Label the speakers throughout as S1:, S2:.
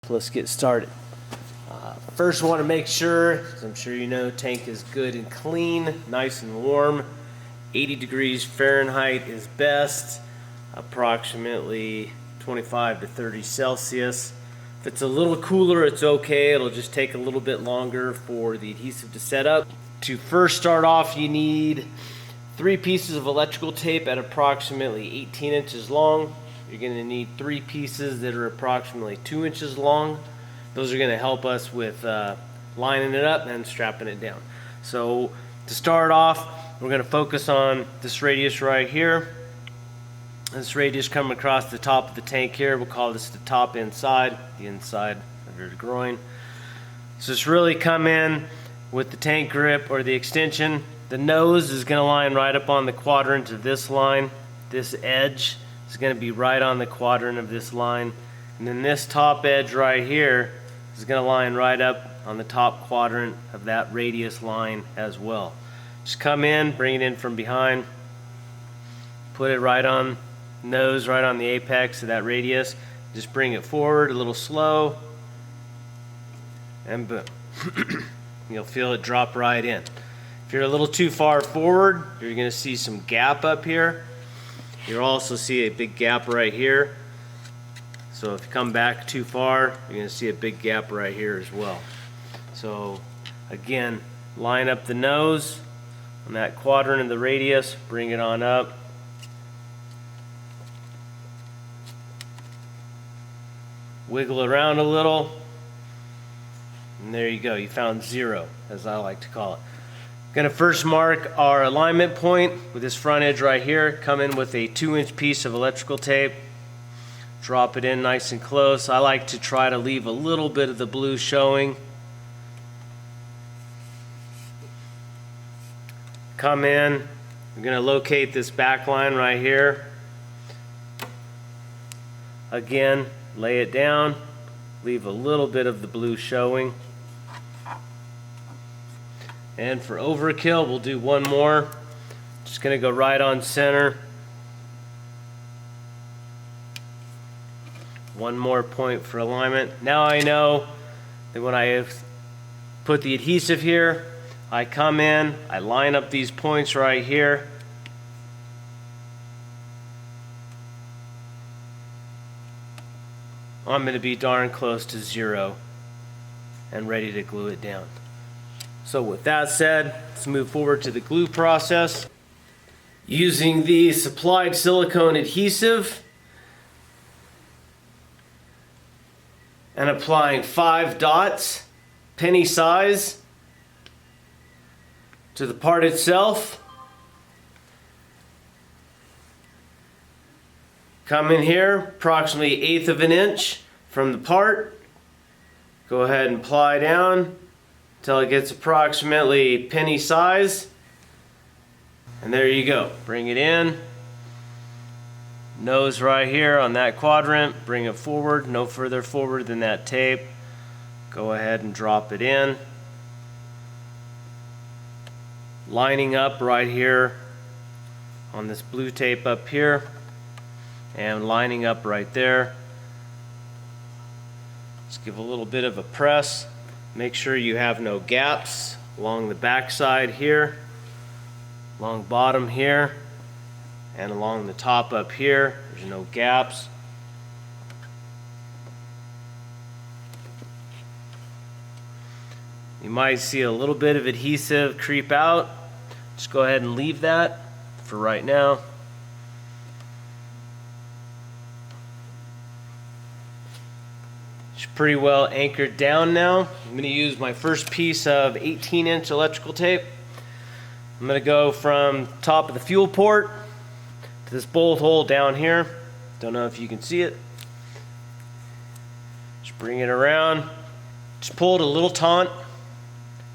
S1: Let's get started. First, want to make sure, as I'm sure you know, tank is good and clean, nice and warm. 80 degrees Fahrenheit is best, approximately 25 to 30 Celsius. If it's a little cooler, it's okay. It'll just take a little bit longer for the adhesive to set up. To first start off, you need 3 pieces of electrical tape at approximately 18 inches long. You're going to need 3 pieces that are approximately 2 inches long. Those are going to help us with lining it up and strapping it down. So to start off, we're going to focus on this radius right here. This radius coming across the top of the tank here. We'll call this the top inside, the inside of your groin. So just really come in with the tank grip or the extension. The nose is going to line right up on the quadrant of this line. This edge is going to be right on the quadrant of this line. And then this top edge right here is going to line right up on the top quadrant of that radius line as well. Just come in, bring it in from behind, put it right on nose, right on the apex of that radius. Just bring it forward a little slow, and boom. You'll feel it drop right in. If you're a little too far forward, you're going to see some gap up here. You'll also see a big gap right here. So if you come back too far, you're going to see a big gap right here as well. So again, line up the nose on that quadrant of the radius, bring it on up. Wiggle it around a little, and there you go. You found 0, as I like to call it. Going to first mark our alignment point with this front edge right here. Come in with a 2-inch piece of electrical tape. Drop it in nice and close. I like to try to leave a little bit of the blue showing. Come in. We're going to locate this back line right here. Again, lay it down. Leave a little bit of the blue showing. And for overkill, we'll do one more. Just going to go right on center. One more point for alignment. Now I know that when I have put the adhesive here, I come in, I line up these points right here. I'm going to be darn close to 0 and ready to glue it down. So with that said, let's move forward to the glue process. Using the supplied silicone adhesive and applying 5 dots, penny size, to the part itself. Come in here, approximately 1/8 of an inch from the part. Go ahead and apply down until it gets approximately penny size. And there you go. Bring it in. Nose right here on that quadrant. Bring it forward, no further forward than that tape. Go ahead and drop it in. Lining up right here on this blue tape up here. And lining up right there. Just give a little bit of a press. Make sure you have no gaps along the back side here, along bottom here, and along the top up here. There's no gaps. You might see a little bit of adhesive creep out. Just go ahead and leave that for right now. It's pretty well anchored down now. I'm going to use my first piece of 18-inch electrical tape. I'm going to go from top of the fuel port to this bolt hole down here. Don't know if you can see it. Just bring it around. Just pull it a little taut.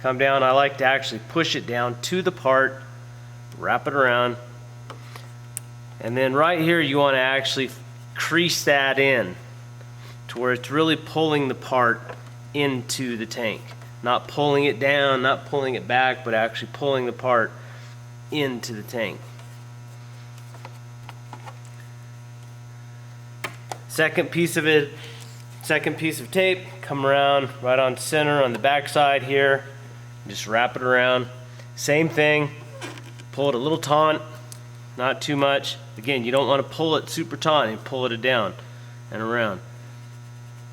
S1: Come down. I like to actually push it down to the part, wrap it around, and then right here you want to actually crease that in to where it's really pulling the part into the tank. Not pulling it down, not pulling it back, but actually pulling the part into the tank. Second piece of it Second piece of tape, come around right on center on the back side here. Just wrap it around. Same thing, pull it a little taut, not too much. Again, you don't want to pull it super taut, you pull it down and around.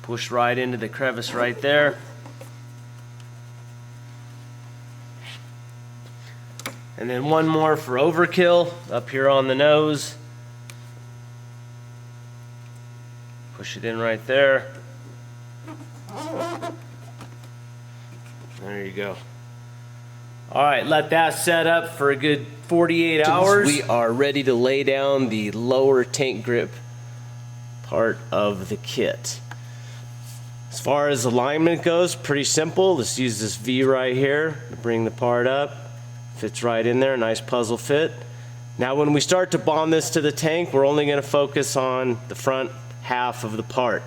S1: Push right into the crevice right there. And then one more for overkill, up here on the nose. Push it in right there. There you go. All right, let that set up for a good 48 hours. We are ready to lay down the lower tank grip part of the kit. As far as alignment goes, pretty simple. Let's use this V right here to bring the part up. Fits right in there, nice puzzle fit. Now when we start to bond this to the tank, we're only going to focus on the front half of the part.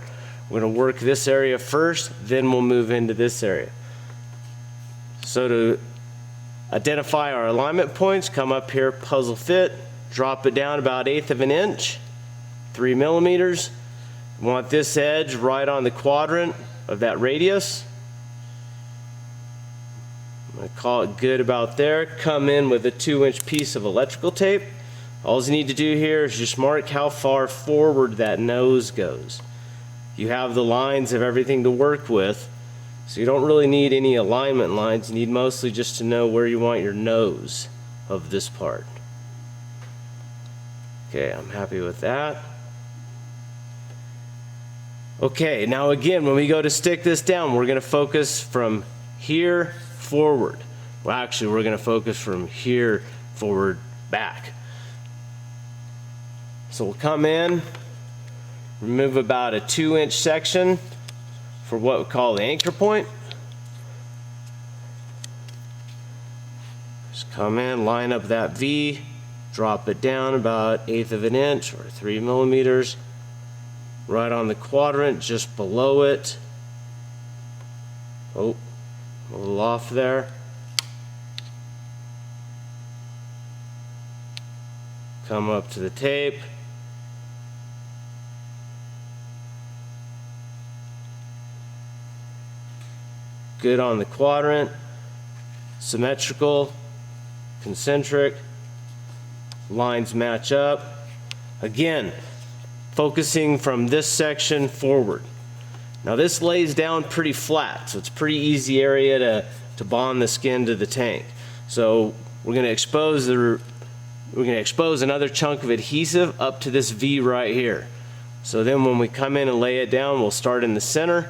S1: We're going to work this area first, then we'll move into this area. So to identify our alignment points, come up here, puzzle fit, drop it down about 1/8 of an inch, 3 millimeters. We want this edge right on the quadrant of that radius. I'm going to call it good about there. Come in with a 2-inch piece of electrical tape. All you need to do here is just mark how far forward that nose goes. You have the lines of everything to work with, so you don't really need any alignment lines. You need mostly just to know where you want your nose of this part. Okay, I'm happy with that. Okay, now again, when we go to stick this down, we're going to focus from here forward. Well, actually, we're going to focus from here forward back. So we'll come in, remove about a 2-inch section for what we call the anchor point. Just come in, line up that V, drop it down about 1/8 of an inch or 3 millimeters, right on the quadrant, just below it. Oh, a little off there. Come up to the tape. Good on the quadrant. Symmetrical, concentric. Lines match up. Again, focusing from this section forward. Now this lays down pretty flat, so it's a pretty easy area to bond the skin to the tank. So we're going to expose another chunk of adhesive up to this V right here. So then when we come in and lay it down, we'll start in the center.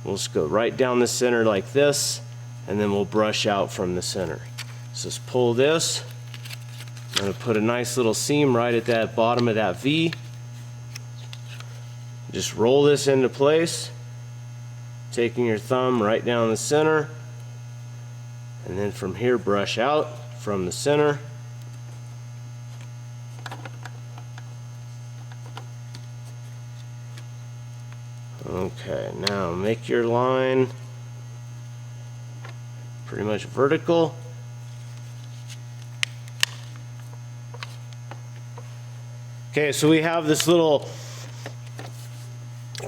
S1: We'll just go right down the center like this, and then we'll brush out from the center. So just pull this. I'm going to put a nice little seam right at that bottom of that V. Just roll this into place, taking your thumb right down the center, and then from here brush out from the center. Okay, now make your line pretty much vertical. Okay, so we have this little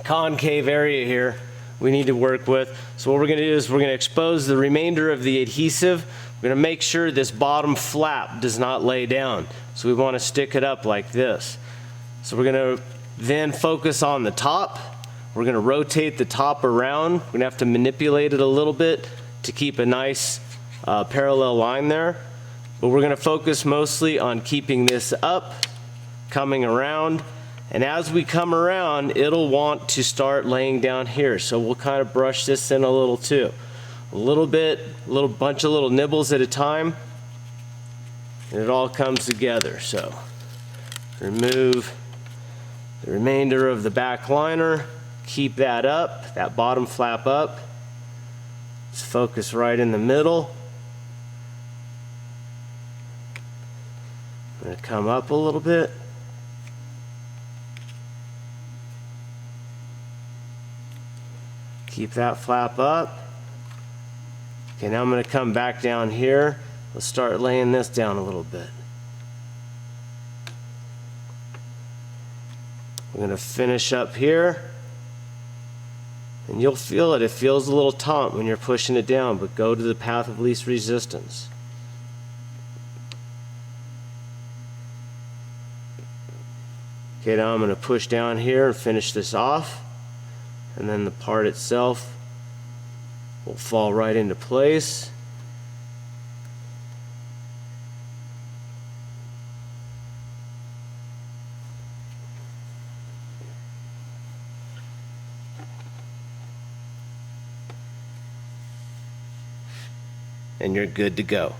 S1: concave area here we need to work with. So what we're going to do is we're going to expose the remainder of the adhesive. We're going to make sure this bottom flap does not lay down. So we want to stick it up like this. So we're going to then focus on the top. We're going to rotate the top around. We're going to have to manipulate it a little bit to keep a nice parallel line there. But we're going to focus mostly on keeping this up, coming around. And as we come around, it'll want to start laying down here. So we'll kind of brush this in a little too. A little bit, a little bunch of little nibbles at a time. And it all comes together. So remove the remainder of the back liner. Keep that up, that bottom flap up. Let's focus right in the middle. I'm going to come up a little bit. Keep that flap up. Okay, now I'm going to come back down here. Let's start laying this down a little bit. We're going to finish up here. And you'll feel it. It feels a little taut when you're pushing it down, but go to the path of least resistance. Okay, now I'm going to push down here and finish this off. And then the part itself will fall right into place. And you're good to go.